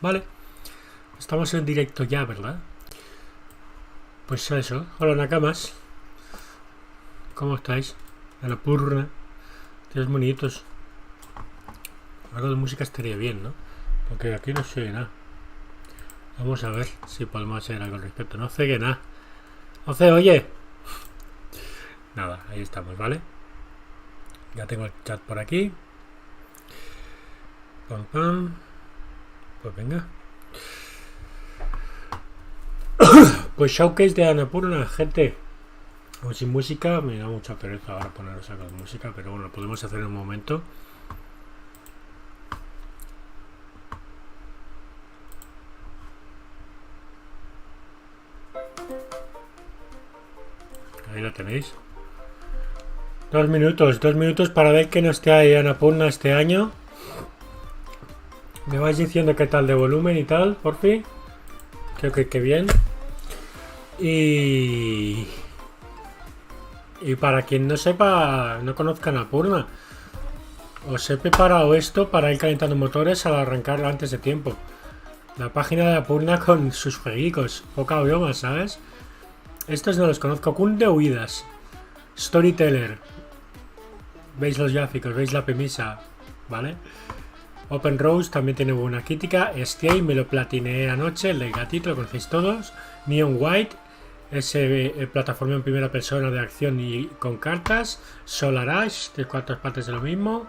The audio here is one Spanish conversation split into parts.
Vale. Estamos en directo ya, ¿verdad? Pues eso. Hola, nakamas. ¿Cómo estáis? Annapurna. Tíos bonitos. Algo de música estaría bien, ¿no? Porque aquí no se oye nada. Vamos a ver si podemos hacer algo al respecto. No se oye nada. No se oye. Nada, ahí estamos, ¿vale? Ya tengo el chat por aquí. Pam, pam. Pues venga. Pues showcase de Annapurna, gente. O sin música, me da mucha pereza ahora poneros algo de música, pero bueno, lo podemos hacer en un momento. Ahí lo tenéis. 2 minutos para ver que no esté ahí Annapurna este año. Me vais diciendo qué tal de volumen y tal, por fin. Creo que bien. Y para quien no sepa, no conozca Annapurna, os he preparado esto para ir calentando motores al arrancar antes de tiempo. La página de Annapurna con sus jueguicos, poca broma, ¿sabes? Estos no los conozco. Kun de huidas, Storyteller. Veis los gráficos, veis la premisa, ¿vale? Open Rose también tiene buena crítica. Estoy, me lo platineé anoche, el del gatito, lo conocéis todos. Neon White, ese plataforma en primera persona de acción y con cartas. Solar Ash, de 4 partes de lo mismo.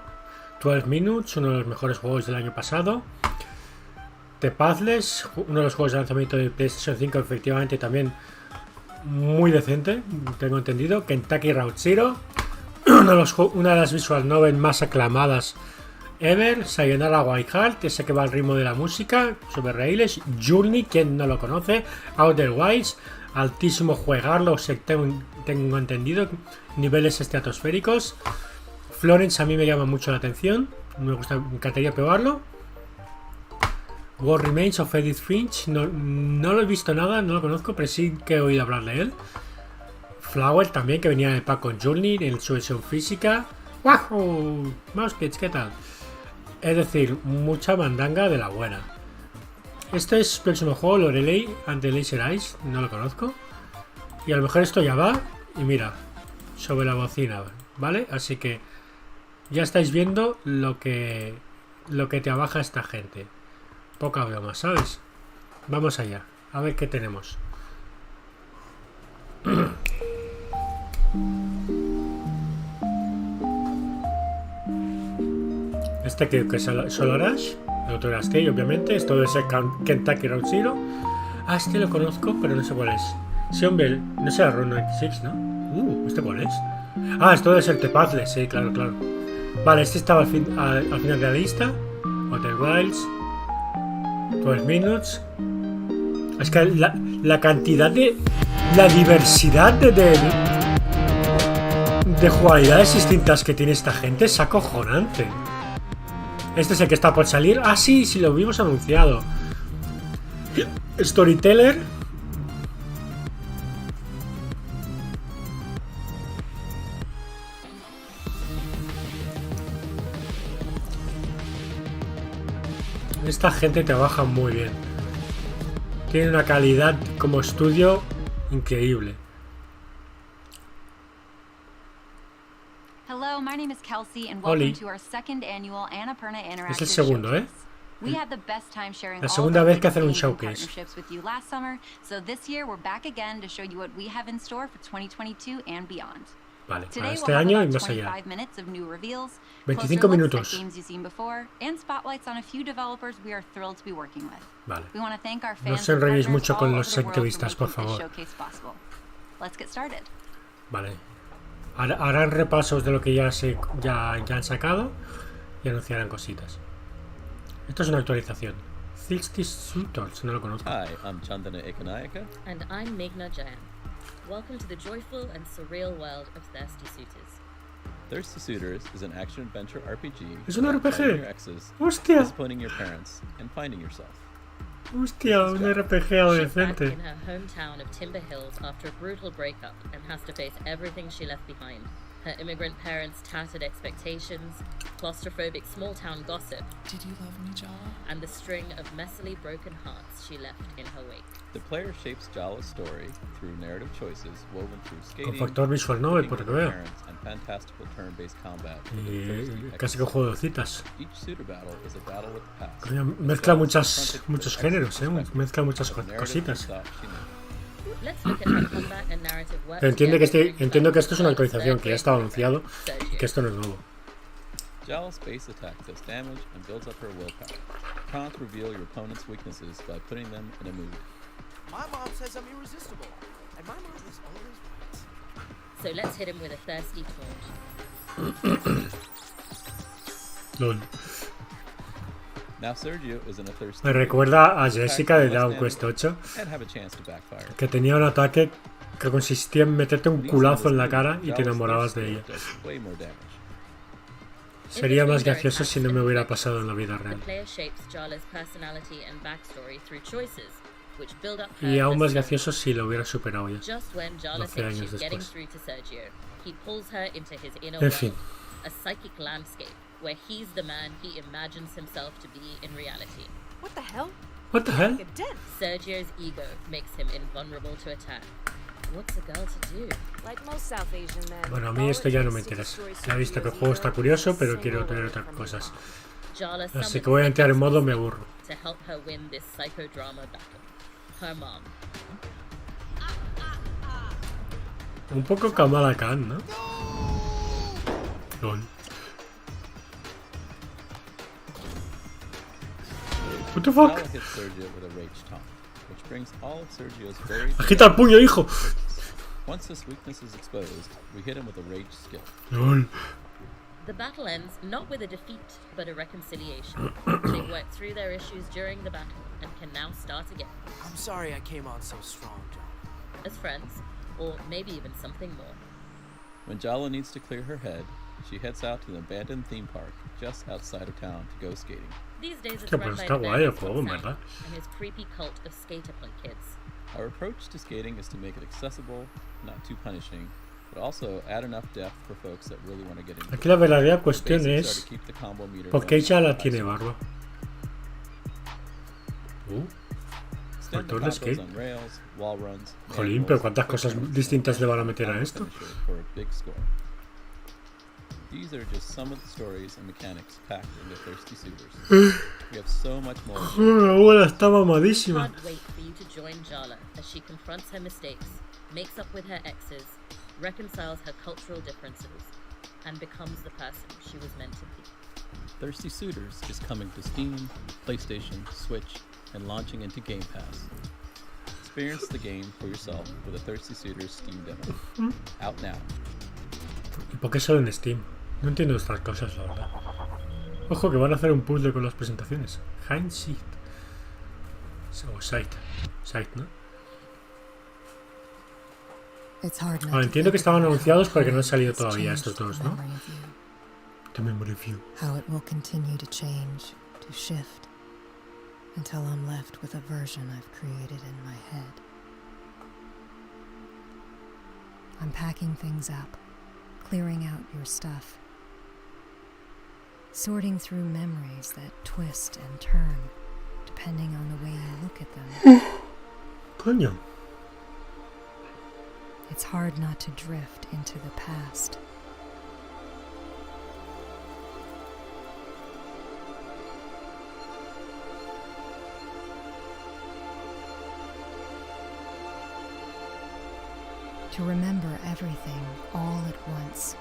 12 Minutes, uno de los mejores juegos del año pasado. The Pathless, uno de los juegos de lanzamiento de PlayStation 5, efectivamente también muy decente, tengo entendido. Kentucky Roud Zero, una de las visual novel más aclamadas ever. Sayonara Wild Heart, ese que va al ritmo de la música, sobre raíles. Journey, quien no lo conoce. Outer Wilds, altísimo juegarlo, tengo entendido, niveles estratosféricos. Florence a mí me llama mucho la atención, me encantaría probarlo. What Remains of Edith Finch, no lo he visto nada, no lo conozco, pero sí que he oído hablar de él. Flower también, que venía en el pack con Journey, en su versión física. ¡Wow! Mouse Kids, ¿qué tal? Es decir, mucha mandanga de la buena. Este es el próximo juego, Lorelei and the Laser Eyes, no lo conozco. Y a lo mejor esto ya va, y mira, sobre la bocina, ¿vale? Así que ya estáis viendo lo que trabaja esta gente. Poca broma, ¿sabes? Vamos allá, a ver qué tenemos. Este creo que es Solar Ash, el otro era Stay, obviamente. Esto debe ser Kentucky Roud Zero. Ah, este lo conozco, pero no sé cuál es. Sí, hombre, no será Round 96, ¿no? ¿Este cuál es? Ah, esto debe ser The Pathless, sí, claro. Vale, este estaba al final de la lista. Outer Wilds, 12 Minutes. Es que la cantidad de... la diversidad de jugabilidades distintas que tiene esta gente es acojonante. Este es el que está por salir. Ah, sí, lo vimos anunciado. Storyteller. Esta gente trabaja muy bien. Tiene una calidad como estudio increíble. Hello, my name is Kelsey and welcome to our second annual Annapurna Interactive. Es el segundo, ¿eh? We had the best time sharing la segunda vez que hacen un showcase. Partnerships with you last summer, so this year we're back again to show you what we have in store for 2022 and beyond. Vale, para este año y más allá. 25 minutos. Vale. No os enrolléis mucho con los entrevistas, por favor. Vale. Harán repasos de lo que ya han sacado y anunciarán cositas. Esto es una actualización. Thirsty Suitors, no lo conozco. Hi, I'm Chandana Ekanayaka. And I'm Meghna Jayan. Welcome to the joyful and surreal world of Thirsty Suitors. Thirsty Suitors is an action-adventure RPG. Es un RPG. Your exes, Hostia. disappointing your parents, and finding yourself. Hostia, un RPG adolescente. She's back in her hometown of Timber Hills after a brutal breakup and has to face everything she left behind. Her immigrant parents' tattered expectations, claustrophobic small-town gossip, Did you love me, Jala? and the string of messily broken hearts she left in her wake. The player shapes Jala's story through narrative choices woven through Con skating, factor visual novel, por lo que veo. parents, and fantastical turn-based combat. Y casi que juego de citas. Each suitor battle is a battle with the past. Coño, mezcla muchos géneros, mezcla muchas cositas. Let's look at her combat and narrative work Entiendo que, together during entiendo que esto es una Jala's actualización que ya estaba anunciado Sergio. y que esto no es nuevo. Jala's space attack does damage and builds up her willpower. Can't reveal your opponent's weaknesses by putting them in a mood. My mom says I'm irresistible, and my mom is always right. So let's hit him with a thirsty taunt. Lol. Now Sergio is in a thirsty Me mood. recuerda a Jessica de Attack Dragon left Quest 8, and have a chance to backfire. que tenía un ataque que consistía en meterte un These culazo en la moves, cara y te Jala's enamorabas thirst de ella. does way more damage. Sería más gracioso si no me hubiera pasado en la vida The real. player shapes Jala's personality and backstory through choices, which build up her Y aún más as gracioso si lo hubiera superado ya. Just when Jala 12 thinks años she's getting después. through to Sergio, he pulls her into his inner En world, fin. a psychic landscape where he's the man he imagines himself to be in reality. What the hell? What the hell? Like a dent. Sergio's ego makes him invulnerable to attack. What's a girl to do? Like most South Asian men. Bueno, a mí esto ya no me interesa. Ya he visto que el juego está curioso, pero quiero tener otras cosas. Jala Así summons que voy a entrar en modo me the aburro. to help her win this psychodrama battle. Her mom. Un poco Kamala Khan, ¿no? Lol. What the fuck? Jala hits Sergio with a rage taunt, which brings all of Sergio's very Agita el puño, hijo. Once this weakness is exposed, we hit him with a rage skill. Lol. The battle ends not with a defeat, but a reconciliation. They worked through their issues during the battle and can now start again I'm sorry I came on so strong, John. as friends, or maybe even something more. When Jala needs to clear her head, she heads out to an abandoned theme park just outside of town to go skating. These days it's Hostia, run pues by está the guay el bandits juego, on ¿verdad? Sam and his creepy cult of skater punk kids. Our approach to skating is to make it accessible, not too punishing, but also add enough depth for folks that really want to get into Aquí la verdadera it. cuestión Basics are es to keep the combo meter ¿por qué going ella la by tiene zero. barba? Extend the Factor de combos skate. on rails, wall runs, Jolín, pero manuals, cuántas cosas quick turns, distintas le van a and meter a final esto. finisher for a big score. These are just some of the stories and mechanics packed into Thirsty Suitors. We have so much more. La abuela está mamadísima. Can't wait for you to join Jala as she confronts her mistakes, makes up with her exes, reconciles her cultural differences, and becomes the person she was meant to be. Thirsty Suitors is coming to Steam, PlayStation, Switch, and launching into Game Pass. Experience the game for yourself with a Thirsty Suitors Steam demo. Out now. ¿Y por qué solo en Steam? No entiendo estas cosas, la verdad. Ojo que van a hacer un puzzle con las presentaciones. Hindsight. O Sight. Sight, ¿no? Ahora entiendo que estaban anunciados porque no han salido todavía estos dos, ¿no? The memory view. How it will continue to change, to shift, until I'm left with a version I've created in my head. I'm packing things up, clearing out your stuff, sorting through memories that twist and turn, depending on the way you look at them. Coño. It's hard not to drift into the past. To remember everything all at once.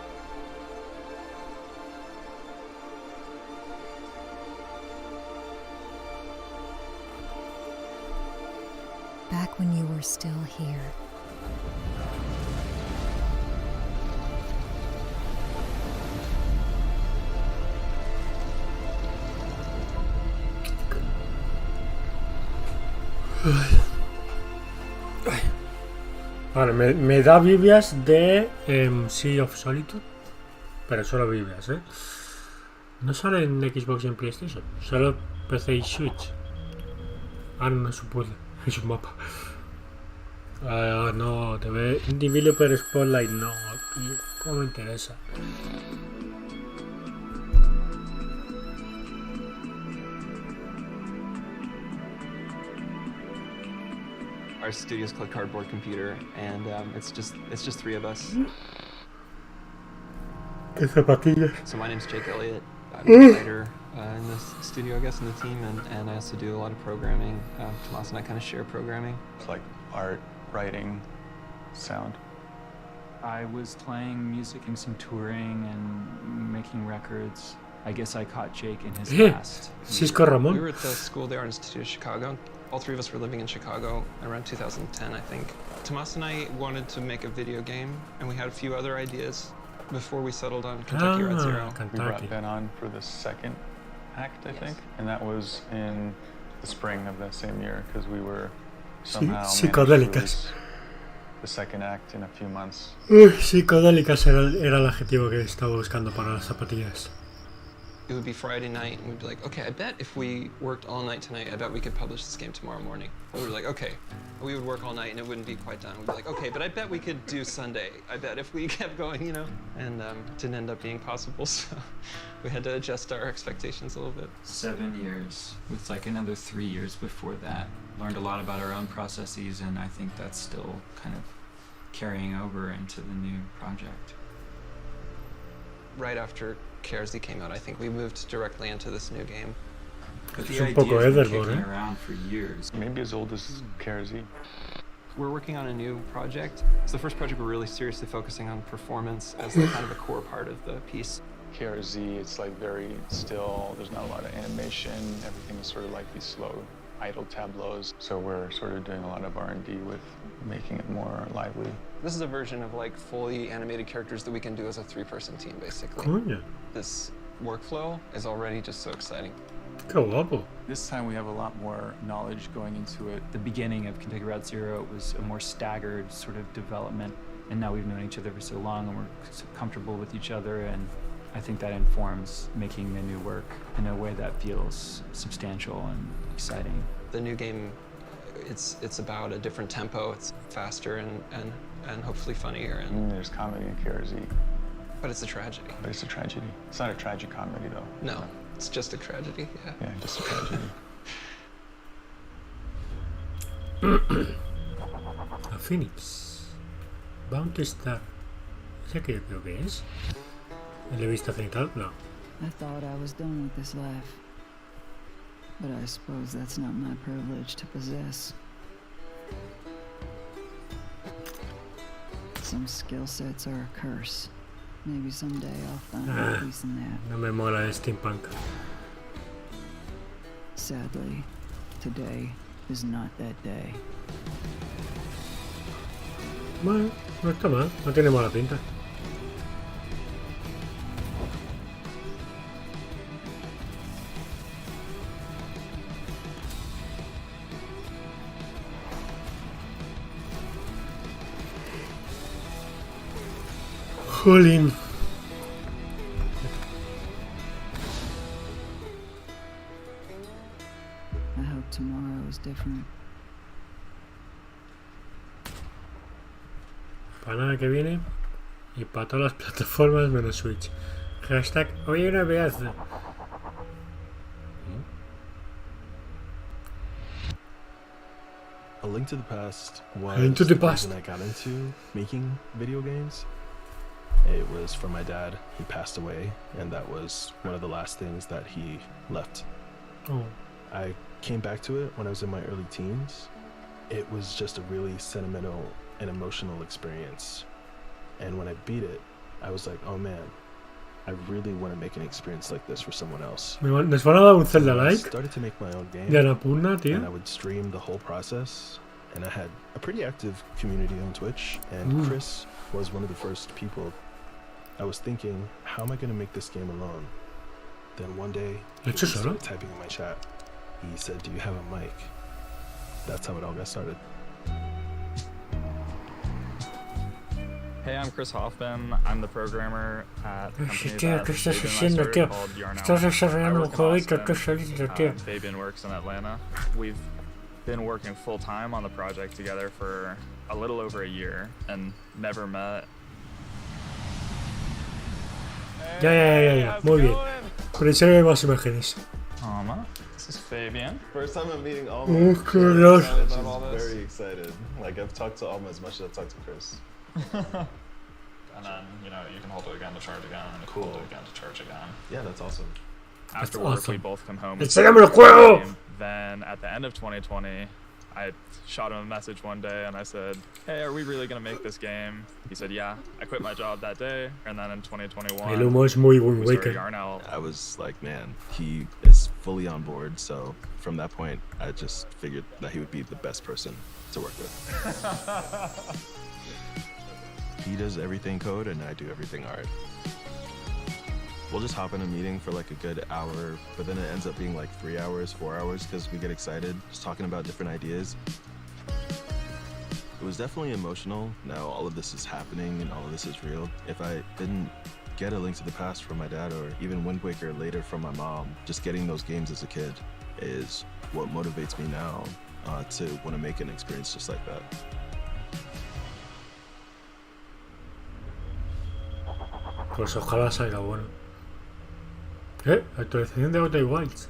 Back when you were still here. Vale, me da Biblias de Sea of Solitude. Pero solo Biblias, ¿eh? No sale en Xbox y en PlayStation. Solo PC y Switch. Ah, no es un puzzle. Es un mapa. Ah, no, developer spotlight, no. ¿Cómo me interesa? Our studio is called Cardboard Computer, and it's just 3 of us. ¿Qué zapatillas? So my name's Jake Elliott. I'm a writer in this studio, I guess, in the team, and I also do a lot of programming. Tomas and I kind of share programming. It's like art, writing, sound. I was playing music and some touring and making records. I guess I caught Jake in his past. Cisco Ramon. We were at the School of the Art Institute of Chicago. All 3 of us were living in Chicago around 2010, I think. Tomas and I wanted to make a video game, and we had a few other ideas before we settled on Kentucky Roud Zero. We brought Ben on for the second act, I think, and that was in the spring of that same year, because we were somehow managed to release the second act in a few months. Psicodélicas era el adjetivo que estaba buscando para las zapatillas. It would be Friday night, and we'd be like, okay, I bet if we worked all night tonight, I bet we could publish this game tomorrow morning. And we were like, okay. We would work all night, and it wouldn't be quite done. We'd be like, okay, but I bet we could do Sunday. I bet if we kept going, you know? And it didn't end up being possible, so we had to adjust our expectations a little bit. 7 years, with like another 3 years before that. Learned a lot about our own processes, and I think that's still kind of carrying over into the new project. Right after KRZ came out, I think we moved directly into this new game. But Es the un poco idea has been Etherboard, kicking eh? around for years. Maybe as old as KRZ. We're working on a new project. It's the first project we're really seriously focusing on performance as like kind of a core part of the piece. KRZ, it's like very still, there's not a lot of animation, everything is sort of like these slow, idle tableaus. So we're sort of doing a lot of R&D with making it more lively. This is a version of like fully animated characters that we can do as a 3-person team, basically. Coño, This workflow is already just so exciting. qué guapo. This time we have a lot more knowledge going into it. The beginning of Kentucky Roud Zero was a more staggered sort of development, and now we've known each other for so long and we're so comfortable with each other, and I think that informs making the new work in a way that feels substantial and exciting. The new game, it's about a different tempo. It's faster and hopefully funnier, and There's comedy in KRZ, but it's a tragedy. but it's a tragedy. It's not a tragic comedy though. No, it's just a tragedy, yeah. Yeah, just a tragedy. A Phoenix. Bounty Star. ¿Ese que yo creo que es? ¿El de vista cenital? No. I thought I was done with this life. But I suppose that's not my privilege to possess. Some skill sets are a curse. Maybe someday I'll find a peace in that. No me mola el steampunk. Sadly, today is not that day. Bueno, no está mal. No tiene mala pinta. Jolín. I hope tomorrow is different. Para nada que viene. Y para todas las plataformas menos Switch. Hashtag hoy hay una pedazo. A Link to the Past was A Link to the the Past. reason I got into making video games. It was from my dad. He passed away, and that was one of the last things that he left. Oh. I came back to it when I was in my early teens. It was just a really sentimental and emotional experience. And when I beat it, I was like, oh man, I really want to make an experience like this for someone else. ¿Nos van a dar un Zelda I like? started to make my own game. De Annapurna, And I tío. would stream the whole process. And I had a pretty active community on Twitch. And Chris was one of the first people. I was thinking, how am I going to make this game alone? Then one day, he ¿Hecho solo? started typing in my chat. He said, do you have a mic? That's how it all got started. Hey, I'm Chris Hoffman. I'm the programmer at the company Tío, that ¿qué estás Fabian and I haciendo, started tío? called Yarn Estás Out. desarrollando I un work in jueguito, Austin. tú solito, tío. Fabian works in Atlanta. We've been working full time on the project together for a little over a year and never met. Ya. Muy bien. Pero enséñame más imágenes. Alma, this is Fabian. First time I'm meeting Alma. Oh, qué Dios. She's very excited. Like, I've talked to Alma as much as I've talked to Chris. And then, you know, you can hold it again to charge again, and Cool. hold it again to charge again. Yeah, that's awesome. After That's work, awesome. we both come home. ¡Enséñame el juego! Then, at the end of 2020, I shot him a message one day, and I said, "Hey, are we really gonna make this game?" He said, "Yeah." I quit my job that day, and then in 2021, El humo es muy buen we started Waker. Yarn Out. I was like, man, he is fully on board. So from that point, I just figured that he would be the best person to work with. He does everything code, and I do everything art. We'll just hop in a meeting for like a good hour, but then it ends up being like 3 hours, 4 hours, because we get excited just talking about different ideas. It was definitely emotional. Now all of this is happening and all of this is real. If I didn't get A Link to the Past from my dad, or even Wind Waker later from my mom, just getting those games as a kid is what motivates me now to want to make an experience just like that. Pues ojalá salga bueno. Actualización de Outer Wilds.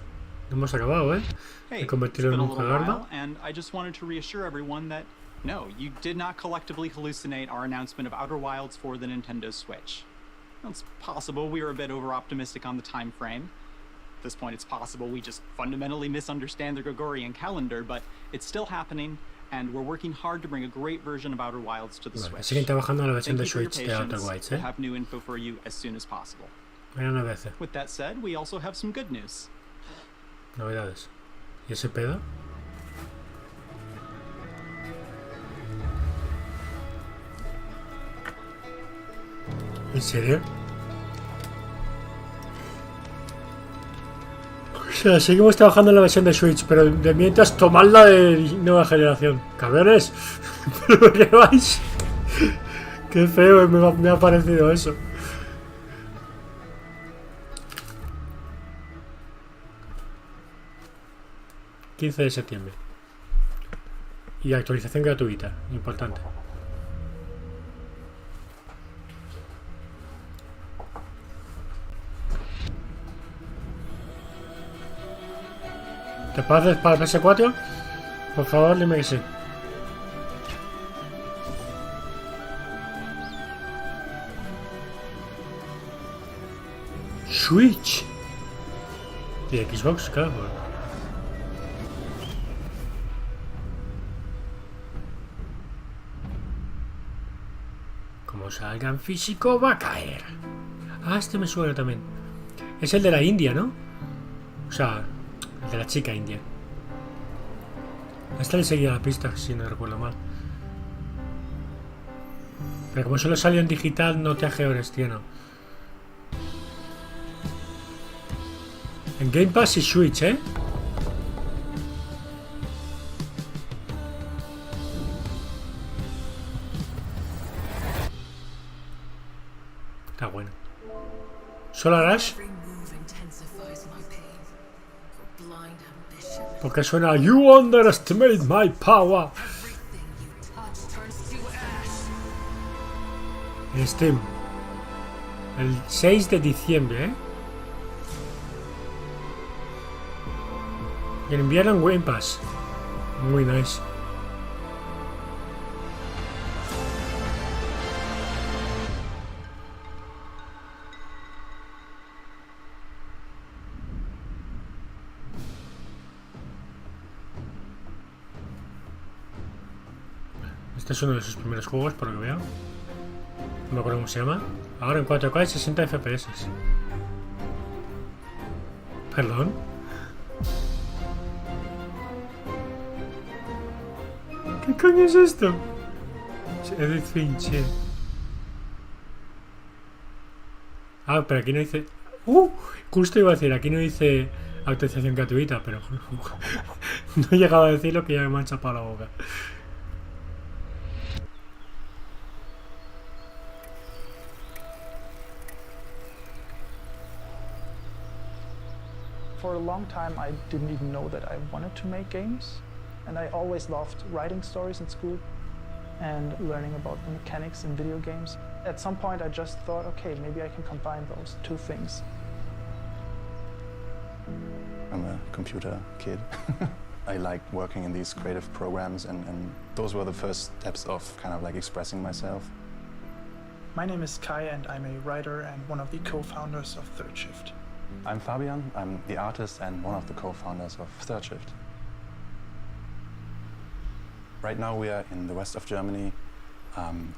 No hemos acabado, ¿eh? Hey, De convertirlo it's en been a un little juegardo. while, and I just wanted to reassure everyone that no, you did not collectively hallucinate our announcement of Outer Wilds for the Nintendo Switch. Well, it's possible we were a bit over-optimistic on the time frame. At this point, it's possible we just fundamentally misunderstand the Gregorian calendar, but it's still happening, and we're working hard to bring a great version of Outer Wilds to the Vale, Switch. siguen trabajando en la versión Thank de you for your Switch de Outer patience. Wilds, We'll have new info for you as soon as possible. Mañana veces. With that said, we also have some good news. Novedades. ¿Y ese pedo? ¿En serio? O sea, seguimos trabajando en la versión de Switch, pero de mientras tomadla de nueva generación. Cabrones, ¿pero qué vais? Qué feo me ha parecido eso. ...15 de septiembre. Y actualización gratuita, importante. ¿Te pases para el PS4? Por favor, dime que sí. Switch. Y Xbox, claro. Como salga en físico, va a caer. Ah, este me suena también. Es el de la India, ¿no? O sea, el de la chica india. Esta le seguía la pista, si no recuerdo mal. Pero como solo salió en digital, no te ajeores, tío, no. En Game Pass y Switch, ¿eh? Está bueno. ¿Solar Ash? Porque suena You underestimate my power. En Steam. El 6 de diciembre, ¿eh? Y en invierno en Game Pass. Muy nice. Este es uno de sus primeros juegos, por lo que veo. No me acuerdo cómo se llama. Ahora en 4K y 60 FPS. Perdón. ¿Qué coño es esto? Edith Finch. Ah, pero aquí no dice... justo iba a decir, aquí no dice actualización gratuita, pero no he llegado a decir lo que ya me ha chapado la boca. For a long time, I didn't even know that I wanted to make games. And I always loved writing stories in school and learning about the mechanics in video games. At some point I just thought, okay, maybe I can combine those two things. I'm a computer kid. I like working in these creative programs, and those were the first steps of kind of like expressing myself. My name is Kai, and I'm a writer and one of the co-founders of Third Shift. I'm Fabian. I'm the artist and one of the co-founders of Third Shift. Right now we are in the west of Germany,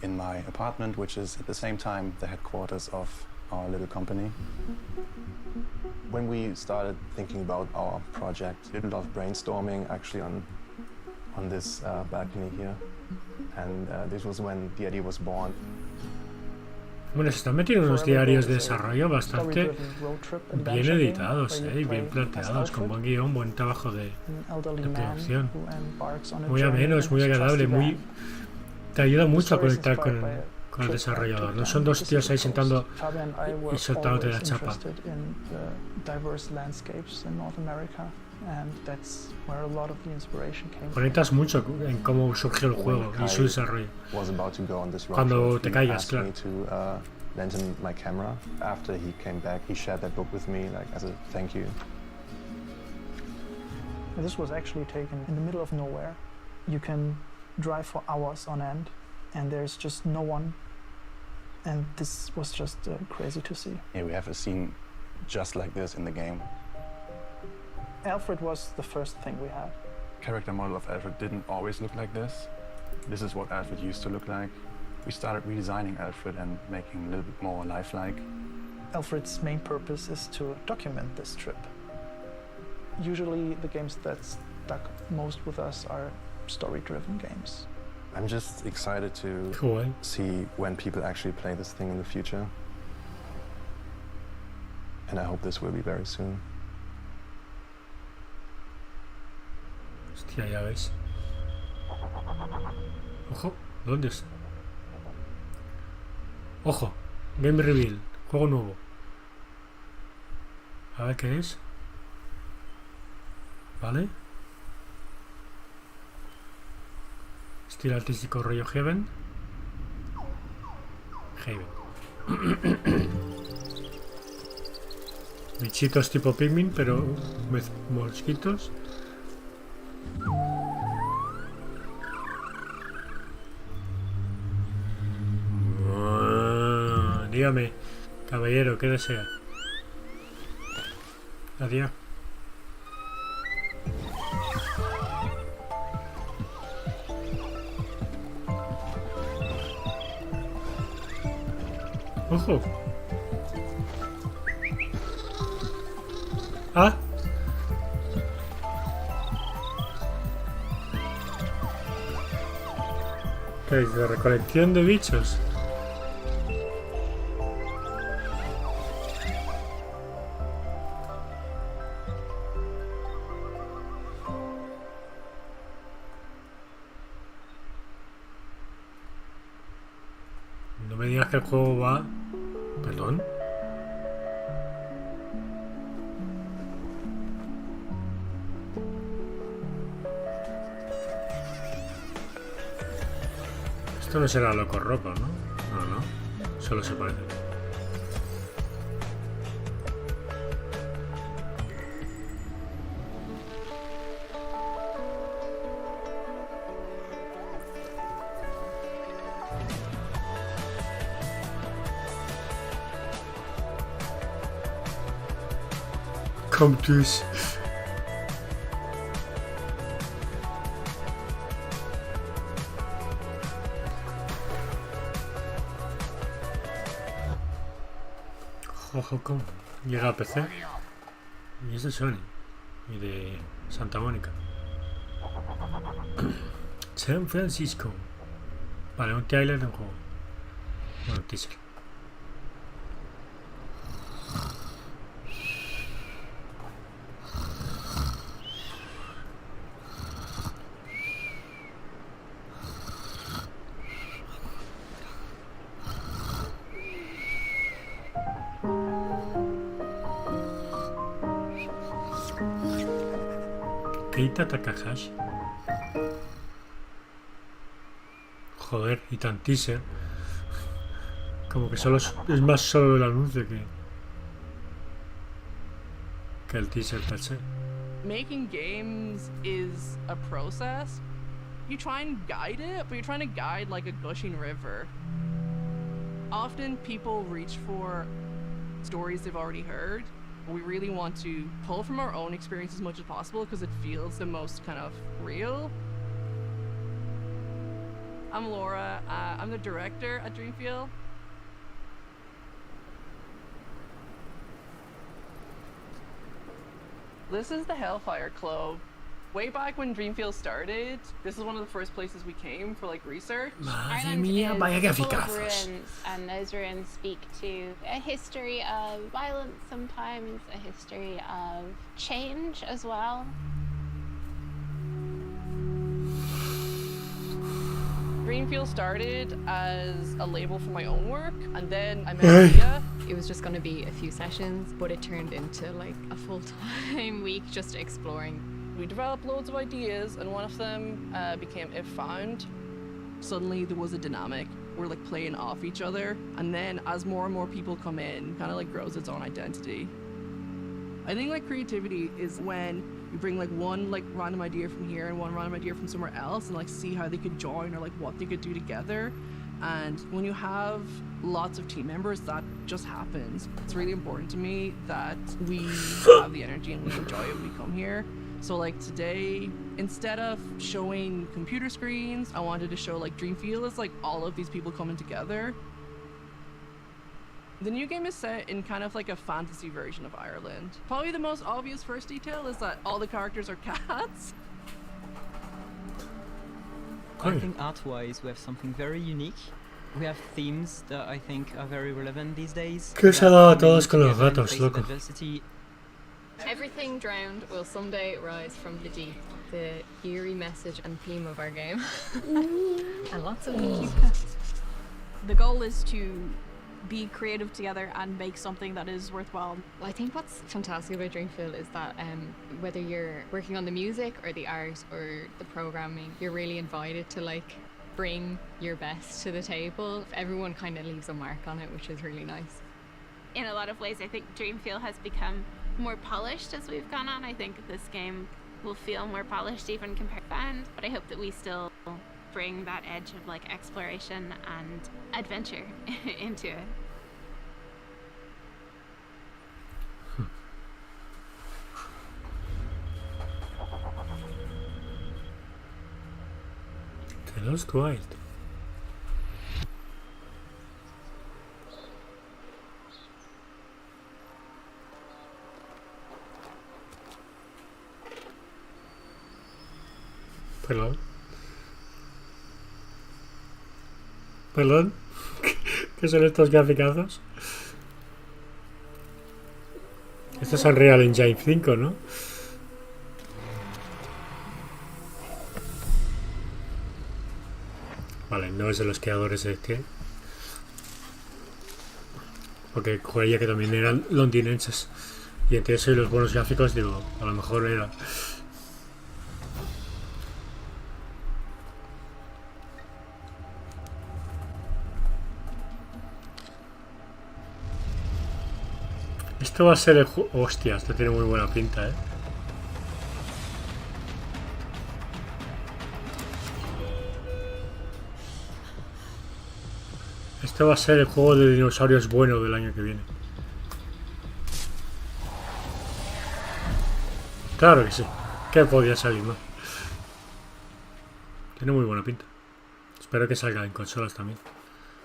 in my apartment, which is at the same time the headquarters of our little company. When we started thinking about our project, we did a lot of brainstorming actually on this balcony here, and this was when the idea was born. Bueno, se están metiendo unos diarios de desarrollo bastante bien editados, y bien planteados, con buen guión, buen trabajo de producción. Muy ameno, es muy agradable, te ayuda mucho a conectar con el desarrollador. No son dos tíos ahí sentando y soltándote la chapa. Conectas mucho en cómo surgió el juego y su desarrollo. Cuando te caigas, claro. Lent him my camera. After he came back, he shared that book with me, like as a thank you. This was actually taken in the middle of nowhere. You can drive for hours on end, and there's just no one. And this was just crazy to see. Yeah, we have a scene just like this in the game. Alfred was the first thing we had. Character model of Alfred didn't always look like this. This is what Alfred used to look like. We started redesigning Alfred and making him a little bit more lifelike. Alfred's main purpose is to document this trip. Usually the games that stuck most with us are story-driven games. I'm just excited to see when people actually play this thing in the future. And I hope this will be very soon. Hostia, ya ves. Ojo, ¿dónde está? Ojo, Game Reveal, juego nuevo. A ver qué es. Vale. Estilo artístico rollo Heaven. Bichitos tipo Pikmin, pero mosquitos. Dígame, caballero, ¿qué desea? Adiós. ¡Ojo! ¡Ah! ¿Qué es? ¿De recolección de bichos? No me digas que el juego va... ¿Perdón? Esto no será loco ropa, ¿no? No, solo se parece. Come tous. Ojo, llega a PC y es de Sony y de Santa Mónica. San Francisco. Vale, un trailer de un juego. Bueno, teaser. Keita Takahashi. Joder, y tan teaser. Como que solo es más solo el anuncio que el teaser per se. Making games is a process. You try and guide it, but you're trying to guide like a gushing river. Often people reach for stories they've already heard. We really want to pull from our own experience as much as possible because it feels the most kind of real. I'm Laura. I'm the director at Dreamfield. This is the Hellfire Club. Way back when Dreamfield started, this is one of the first places we came for like research. Madre mía, vaya graficazos. And those ruins speak to a history of violence sometimes, a history of change as well. Dreamfield started as a label for my own work, and then I met Mia. It was just going to be a few sessions, but it turned into like a full-time week just exploring. We developed loads of ideas, and one of them became If Found. Suddenly there was a dynamic. We're like playing off each other, and then as more and more people come in, kind of like grows its own identity. I think like creativity is when you bring like one like random idea from here and one random idea from somewhere else, and like see how they could join or like what they could do together. And when you have lots of team members, that just happens. It's really important to me that we have the energy and we enjoy it when we come here. So like today, instead of showing computer screens, I wanted to show like Dreamfield as like all of these people coming together. The new game is set in kind of like a fantasy version of Ireland. Probably the most obvious first detail is that all the characters are cats. I think art-wise we have something very unique. We have themes that I think are very relevant these days. ¿Qué se ha dado a todos con los gatos, loco? Everything drowned will someday rise from the deep. The eerie message and theme of our game. And lots of cute cats. The goal is to be creative together and make something that is worthwhile. Well, I think what's fantastic about Dreamfield is that whether you're working on the music or the art or the programming, you're really invited to like bring your best to the table. Everyone kind of leaves a mark on it, which is really nice. In a lot of ways, I think Dreamfield has become more polished as we've gone on. I think this game will feel more polished even compared to Band, but I hope that we still bring that edge of like exploration and adventure into it. The Lost Wild. Perdón. Perdón. ¿Qué son estos graficazos? Esto es Unreal Engine 5, ¿no? Vale, no es de los creadores de este. Porque juraría que también eran londinenses. Y entre eso y los buenos gráficos, digo, a lo mejor era. Esto va a ser el juego. Hostia, esto tiene muy buena pinta, ¿eh? Esto va a ser el juego de dinosaurios bueno del año que viene. Claro que sí. ¿Qué podía salir más? Tiene muy buena pinta. Espero que salga en consolas también.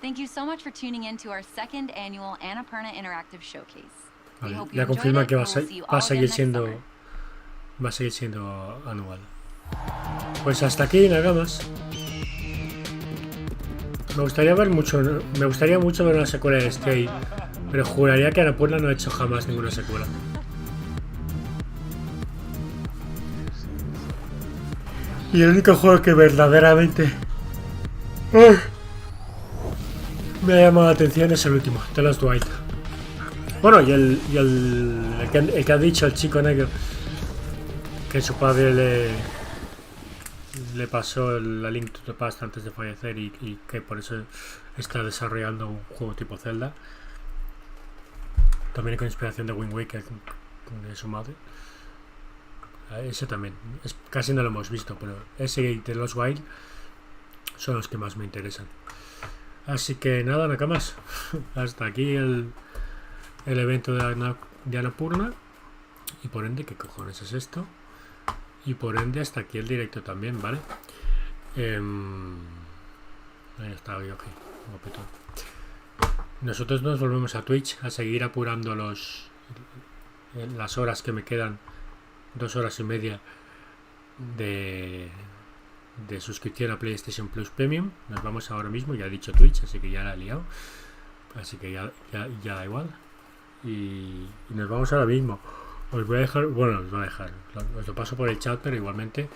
Thank you so much for tuning in to our second annual Annapurna Interactive Showcase. Vale, ya confirma que va a seguir siendo anual. Pues hasta aquí, nakamas. Me gustaría mucho ver una secuela de Stay, pero juraría que Annapurna no ha hecho jamás ninguna secuela. Y el único juego que verdaderamente me ha llamado la atención es el último, The Lost Wild. Bueno, y el que ha dicho el chico negro que su padre le pasó la Link to the Past antes de fallecer y que por eso está desarrollando un juego tipo Zelda. También con inspiración de Wind Waker de su madre. Ese también. Casi no lo hemos visto, pero ese y de los Wild son los que más me interesan. Así que nada, nakamas. Hasta aquí el evento de Annapurna. Y por ende, ¿qué cojones es esto? Y por ende, hasta aquí el directo también, ¿vale? Ahí está, ok. Guapetón. Nosotros nos volvemos a Twitch a seguir apurando las horas que me quedan, 2 horas y media de suscripción a PlayStation Plus Premium. Nos vamos ahora mismo, ya he dicho Twitch, así que ya la he liado, así que ya da igual. Y nos vamos ahora mismo. Os voy a dejar, bueno, os voy a dejar, os lo paso por el chat, pero igualmente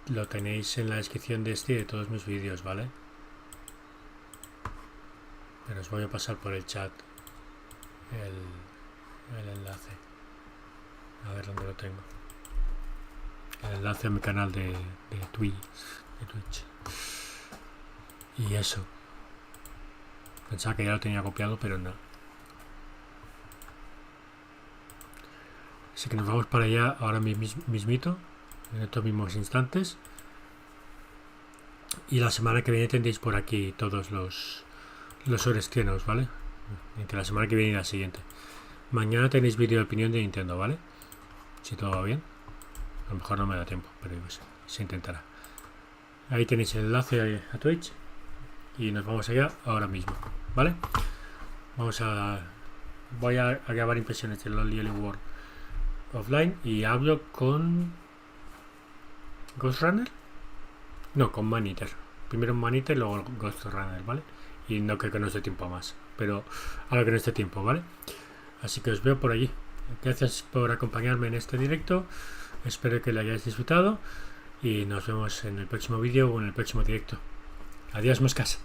lo tenéis en la descripción de este y de todos mis vídeos, ¿vale? Pero os voy a pasar por el chat el enlace. A ver dónde lo tengo. El enlace a mi canal de Twitch. Y eso. Pensaba que ya lo tenía copiado, pero no. Así que nos vamos para allá ahora mismito, en estos mismos instantes. Y la semana que viene tendréis por aquí todos los estrenos, ¿vale? Entre la semana que viene y la siguiente. Mañana tenéis vídeo de opinión de Nintendo, ¿vale? Si todo va bien. A lo mejor no me da tiempo, pero pues, se intentará. Ahí tenéis el enlace a Twitch. Y nos vamos allá ahora mismo, ¿vale? Voy a grabar impresiones del Lonely World offline y hablo con Ghost Runner. No, con Maniter. Primero Maniter y luego Ghost Runner, ¿vale? Y no que no esté tiempo más, pero ahora que no esté tiempo, ¿vale? Así que os veo por allí. Gracias por acompañarme en este directo. Espero que lo hayáis disfrutado y nos vemos en el próximo vídeo o en el próximo directo. Adiós, moscas.